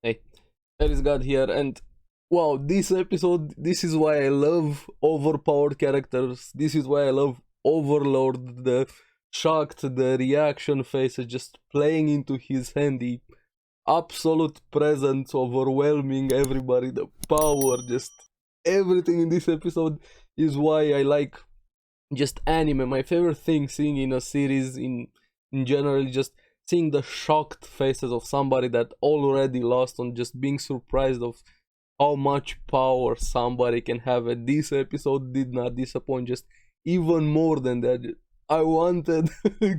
Hey, ARESxGOD here, and wow, this episode, this is why I love overpowered characters. This is why I love Overlord, the shocked, the reaction faces just playing into his hand, the absolute presence overwhelming everybody, the power, just everything in this episode is why I like just anime. My favorite thing seeing in a series in general is just seeing the shocked faces of somebody that already lost and just being surprised of how much power somebody can have. And this episode did not disappoint, just even more than that. I wanted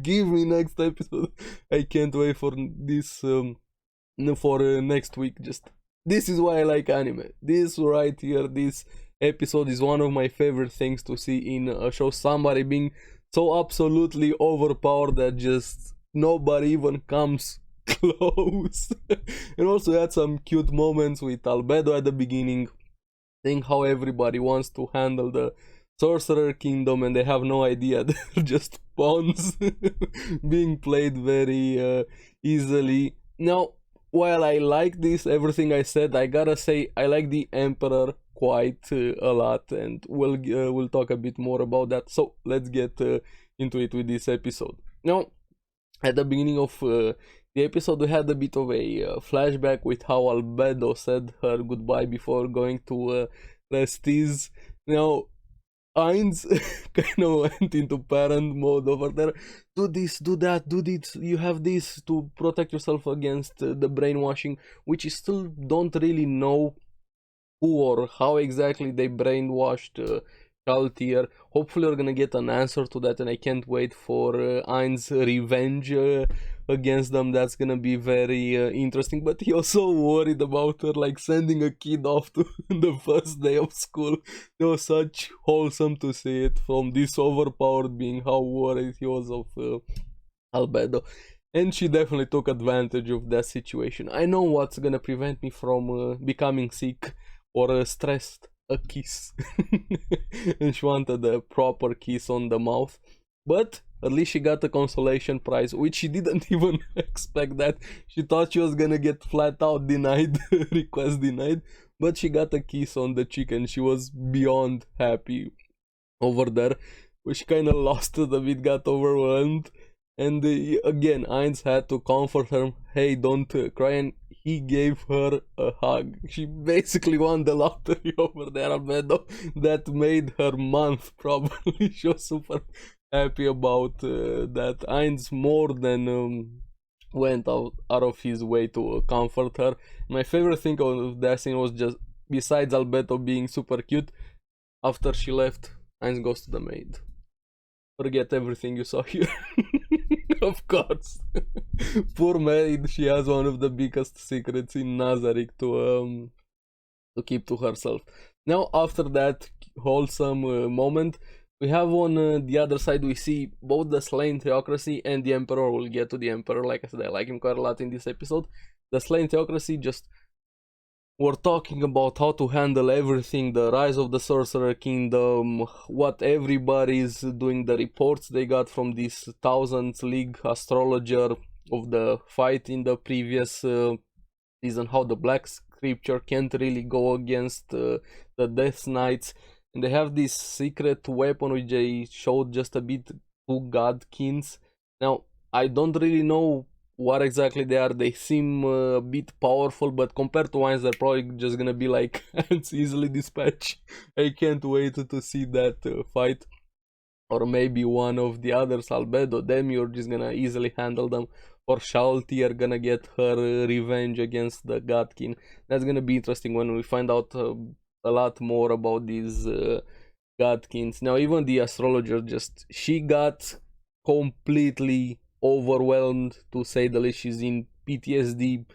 give me next episode. I can't wait for this for next week. Just this is why I like anime. This right here, this episode is one of my favorite things to see in a show. Somebody being so absolutely overpowered that just nobody even comes close. And also had some cute moments with Albedo at the beginning, seeing how everybody wants to handle the Sorcerer Kingdom and they have no idea. They're just pawns being played very easily. Now, while I like this, everything I said, I gotta say I like the Emperor quite a lot, and we'll talk a bit more about that. So let's get into it with this episode. Now, at the beginning of the episode, we had a bit of a flashback with how Albedo said her goodbye before going to Lesties. Now, Ainz kind of went into parent mode over there. Do this, do that, do this. You have this to protect yourself against the brainwashing, which you still don't really know who or how exactly they brainwashed Shaltier. Hopefully, we're gonna get an answer to that, and I can't wait for Ain's revenge against them. That's gonna be very interesting. But he also worried about her, like sending a kid off to the first day of school. It was such wholesome to see it from this overpowered being, how worried he was of Albedo. And she definitely took advantage of that situation. I know what's gonna prevent me from becoming sick or stressed. A kiss. And she wanted a proper kiss on the mouth. But at least she got a consolation prize, which she didn't even expect that. She thought she was gonna get flat out denied, request denied. But she got a kiss on the cheek and she was beyond happy over there. Which kinda lost it a bit, got overwhelmed. And again, Ainz had to comfort her. Hey, don't cry. And he gave her a hug. She basically won the lottery over there, Albedo. That made her month, probably. She was super happy about that. Ainz more than went out of his way to comfort her. My favorite thing of that scene was just, besides Albedo being super cute, after she left, Ainz goes to the maid. Forget everything you saw here. Of course. Poor maid, she has one of the biggest secrets in Nazarick to keep to herself. Now, after that wholesome moment, we have on the other side, we see both the slain theocracy and the emperor. We'll get to the emperor. Like I said, I like him quite a lot in this episode. The slain theocracy just were talking about how to handle everything, the rise of the Sorcerer Kingdom, what everybody is doing, the reports they got from this 1000th League astrologer of the fight in the previous season, how the Black Scripture can't really go against the Death Knights. And they have this secret weapon which they showed just a bit, to Godkins. Now, I don't really know what exactly they are. They seem a bit powerful, but compared to ones, they're probably just gonna be like it's easily dispatched. I can't wait to see that fight. Or maybe one of the others, Albedo, Demi, are just gonna easily handle them. Or Shalti are gonna get her revenge against the Godkin. That's gonna be interesting when we find out a lot more about these Godkins. Now, even the astrologer, just she got completely overwhelmed, to say the least. She's in PTSD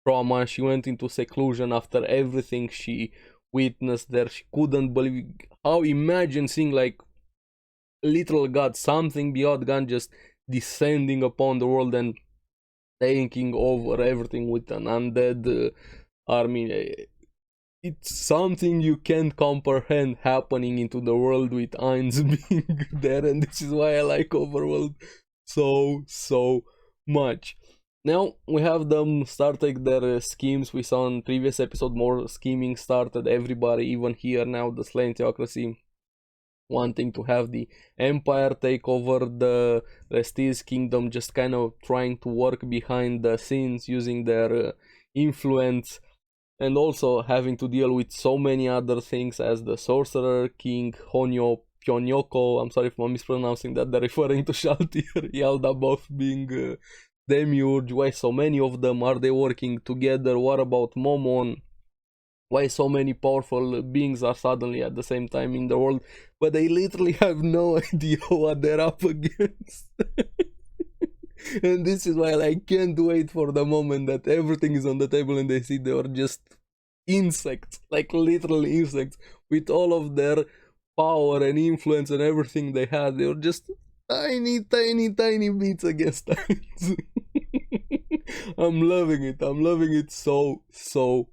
trauma. She went into seclusion after everything she witnessed there. She couldn't believe how, imagine seeing like literal god, something beyond god, just descending upon the world and taking over everything with an undead army. It's something you can't comprehend happening into the world with Ainz being there, and this is why I like Overworld so much. Now we have them starting their schemes. We saw in previous episode more scheming started. Everybody, even here now, the slain theocracy, wanting to have the empire take over the Restis kingdom, just kind of trying to work behind the scenes using their influence, and also having to deal with so many other things as the sorcerer king Honyo Pyonyoko. I'm sorry if I'm mispronouncing that. They're referring to Shaltir Yalda both being demiurge. Why so many of them? Are they working together? What about Momon? Why so many powerful beings are suddenly at the same time in the world, but they literally have no idea what they're up against. And this is why I can't wait for the moment that everything is on the table and they see they are just insects, like literal insects, with all of their power and influence and everything they had. They were just tiny, tiny, tiny bits against times. I'm loving it. I'm loving it so, so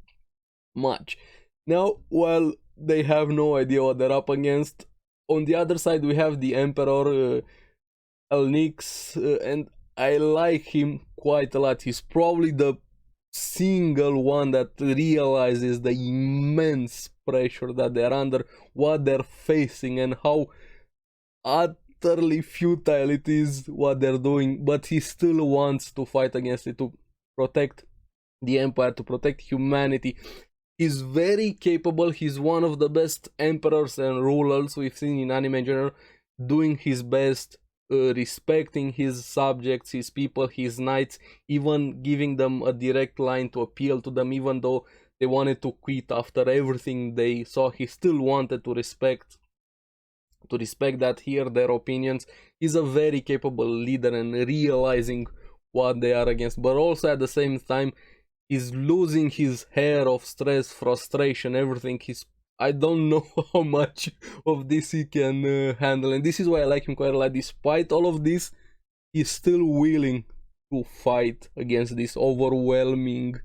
much. Now, while they have no idea what they're up against, on the other side we have the Emperor Elnix, and I like him quite a lot. He's probably the single one that realizes the immense pressure that they're under, what they're facing, and how utterly futile it is what they're doing, but he still wants to fight against it, to protect the empire, to protect humanity. He's very capable. He's one of the best emperors and rulers we've seen in anime in general, doing his best, respecting his subjects, his people, his knights, even giving them a direct line to appeal to them, even though they wanted to quit after everything they saw. He still wanted to respect that, hear their opinions. He's a very capable leader and realizing what they are against, but also at the same time he's losing his hair of stress, frustration, everything. I don't know how much of this he can handle, and this is why I like him quite a lot. Despite all of this, he's still willing to fight against this overwhelming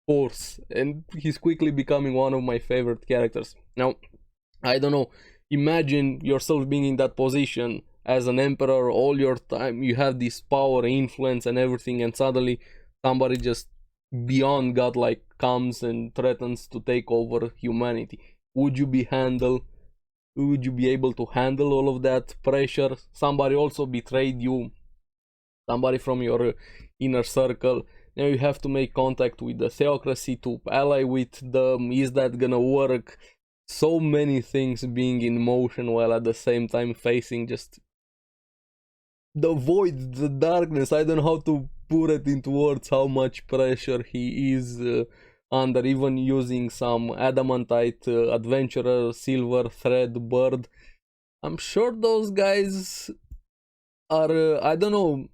force, and he's quickly becoming one of my favorite characters. Now, I don't know, imagine yourself being in that position as an emperor. All your time you have this power, influence and everything, and suddenly somebody just beyond godlike comes and threatens to take over humanity. Would you be able to handle all of that pressure? Somebody also betrayed you, somebody from your inner circle. Now you have to make contact with the theocracy to ally with them. Is that gonna work? So many things being in motion while at the same time facing just the void, the darkness. I don't know how to put it into words how much pressure he is under, even using some adamantite adventurer, silver thread bird. I'm sure those guys are, I don't know,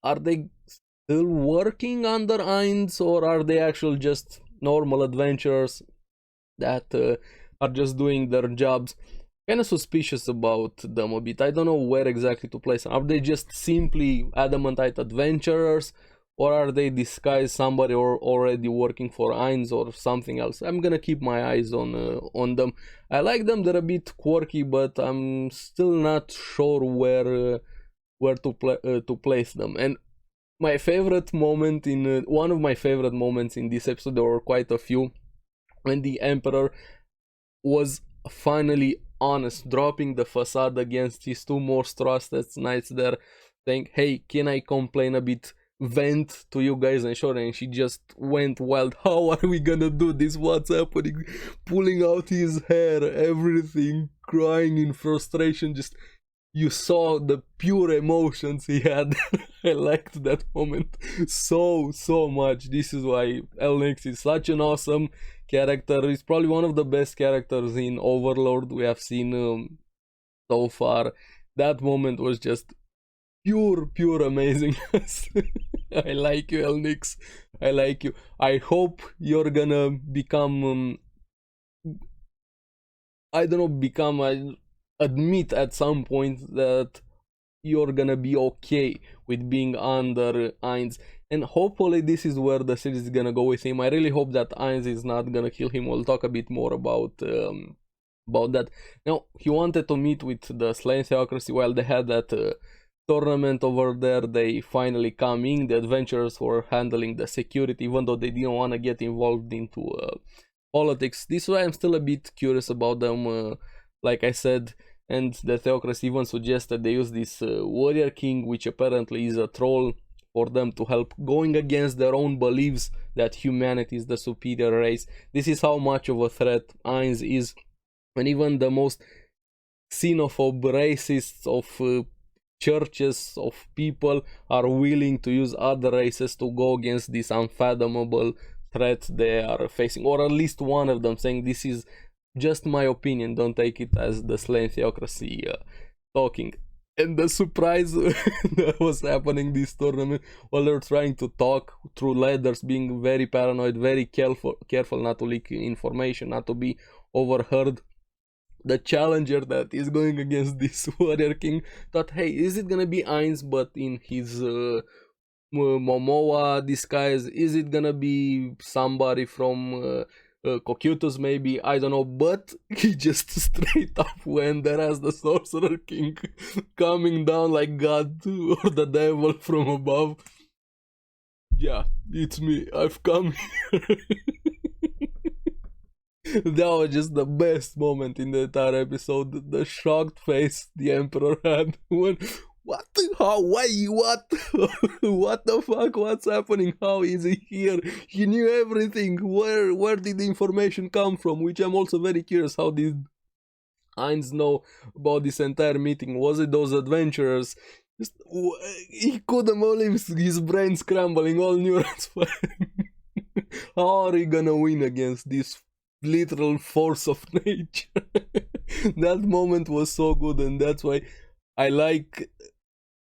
are they still working under Ainz, or are they actually just normal adventurers that are just doing their jobs? Kind of suspicious about them a bit. I don't know where exactly to place them. Are they just simply adamantite adventurers, or are they disguised somebody or already working for Ainz or something else? I'm gonna keep my eyes on them. I like them. They're a bit quirky, but I'm still not sure where to place them. And my favorite moment in one of my favorite moments in this episode, there were quite a few, when the Emperor was finally honest, dropping the facade against his two most trusted knights there, saying, hey, can I complain a bit, vent to you guys? And sure, and she just went wild. How are we gonna do this? What's happening? Pulling out his hair, everything, crying in frustration. Just, you saw the pure emotions he had. I liked that moment so much. This is why Elnix is such an awesome character. He's probably one of the best characters in Overlord we have seen so far. That moment was just pure amazingness. I like you, Elnix. I like you. I hope you're gonna become admit at some point that you're gonna be okay with being under Ainz, and hopefully this is where the series is gonna go with him. I really hope that Ainz is not gonna kill him. We'll talk a bit more about that. Now, he wanted to meet with the slain theocracy while they had that tournament over there. They finally come in. The adventurers were handling the security, even though they didn't want to get involved into politics. This is why I'm still a bit curious about them, like I said. And the Theocracy even suggested they use this warrior king, which apparently is a troll, for them to help, going against their own beliefs that humanity is the superior race. This is how much of a threat Ainz is, when even the most xenophobe racists of churches, of people, are willing to use other races to go against this unfathomable threat they are facing. Or at least one of them saying, this is just my opinion, don't take it as the slain Theocracy talking. And the surprise that was happening this tournament, while they're trying to talk through ladders, being very paranoid, very careful not to leak information, not to be overheard. The challenger that is going against this warrior king thought, hey, is it gonna be Ainz but in his Momoa disguise? Is it gonna be somebody from Cocytus maybe? I don't know, but he just straight up went there as the Sorcerer King, coming down like God or the devil from above. Yeah, it's me, I've come here. That was just the best moment in the entire episode. The shocked face the Emperor had when, what? How? Why? What? What the fuck? What's happening? How is he here? He knew everything. Where did the information come from? Which I'm also very curious. How did Ainz know about this entire meeting? Was it those adventurers? Just, he couldn't believe his brain scrambling, all neurons firing. How are we gonna win against this literal force of nature? That moment was so good, and that's why I like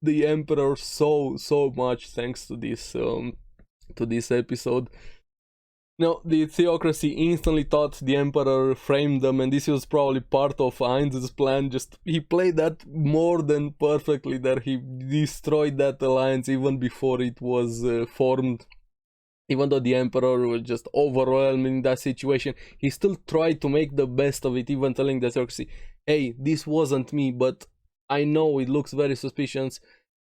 the Emperor so much, thanks to this episode. Now, the Theocracy instantly thought the Emperor framed them, and this was probably part of Ainz's plan. Just, he played that more than perfectly, that he destroyed that alliance even before it was formed. Even though the Emperor was just overwhelmed in that situation, he still tried to make the best of it, even telling the Theocracy, hey, this wasn't me, but I know it looks very suspicious,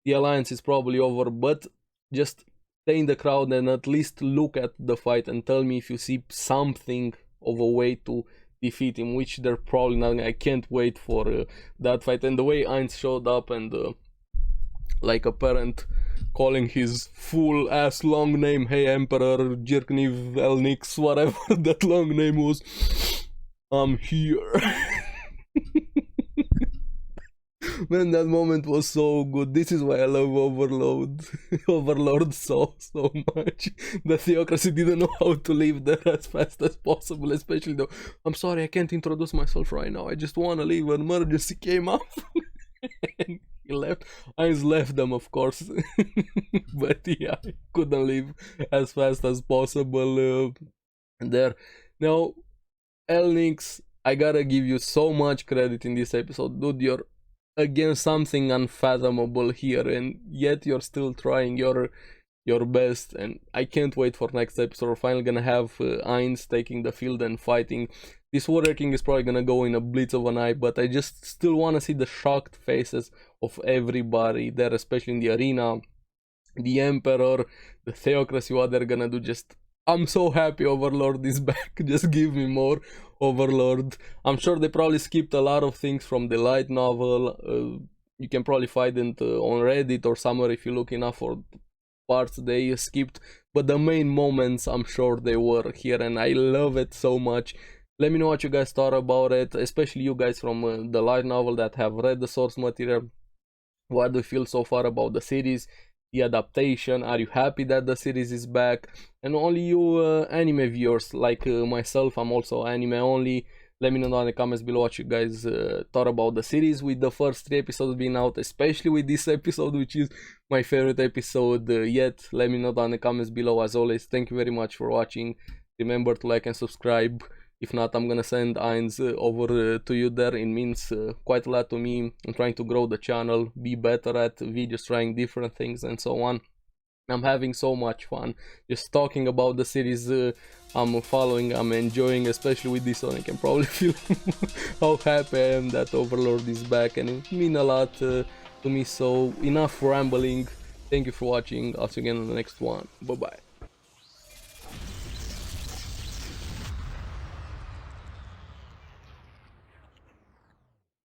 the alliance is probably over, but just stay in the crowd and at least look at the fight and tell me if you see something of a way to defeat him, which they're probably not. I can't wait for that fight. And the way Ainz showed up and like a parent calling his full ass long name, hey Emperor Jirkniv Elnix, whatever that long name was, I'm here. Man, that moment was so good. This is why I love Overlord so much. The Theocracy didn't know how to leave there as fast as possible, especially though, I'm sorry, I can't introduce myself right now, I just wanna leave. An emergency came up. And he left. Ainz left them, of course. But yeah, I couldn't leave as fast as possible there. Now, Elnix, I gotta give you so much credit in this episode. Dude, you're against something unfathomable here, and yet you're still trying your best, and I can't wait for next episode. We're finally gonna have Ainz taking the field and fighting. This Warrior King is probably gonna go in a blitz of an eye, but I just still wanna see the shocked faces of everybody there, especially in the arena. The Emperor, the Theocracy, what they're gonna do. Just, I'm so happy Overlord is back. Just give me more Overlord. I'm sure they probably skipped a lot of things from the light novel. You can probably find it on Reddit or somewhere if you look enough for parts they skipped, but the main moments, I'm sure they were here, and I love it so much. Let me know what you guys thought about it, especially you guys from the light novel that have read the source material. What do you feel so far about the series, the adaptation? Are you happy that the series is back? And only you anime viewers like myself, I'm also anime only. Let me know down in the comments below what you guys thought about the series, with the first 3 episodes being out, especially with this episode, which is my favorite episode yet. Let me know down in the comments below. As always, thank you very much for watching. Remember to like and subscribe. If not, I'm gonna send Ainz over to you there. It means quite a lot to me. I'm trying to grow the channel, be better at videos, trying different things and so on. I'm having so much fun just talking about the series I'm following, I'm enjoying, especially with this one. I can probably feel how happy I am that Overlord is back, and it means a lot to me. So enough rambling. Thank you for watching. I'll see you again in the next one. Bye bye.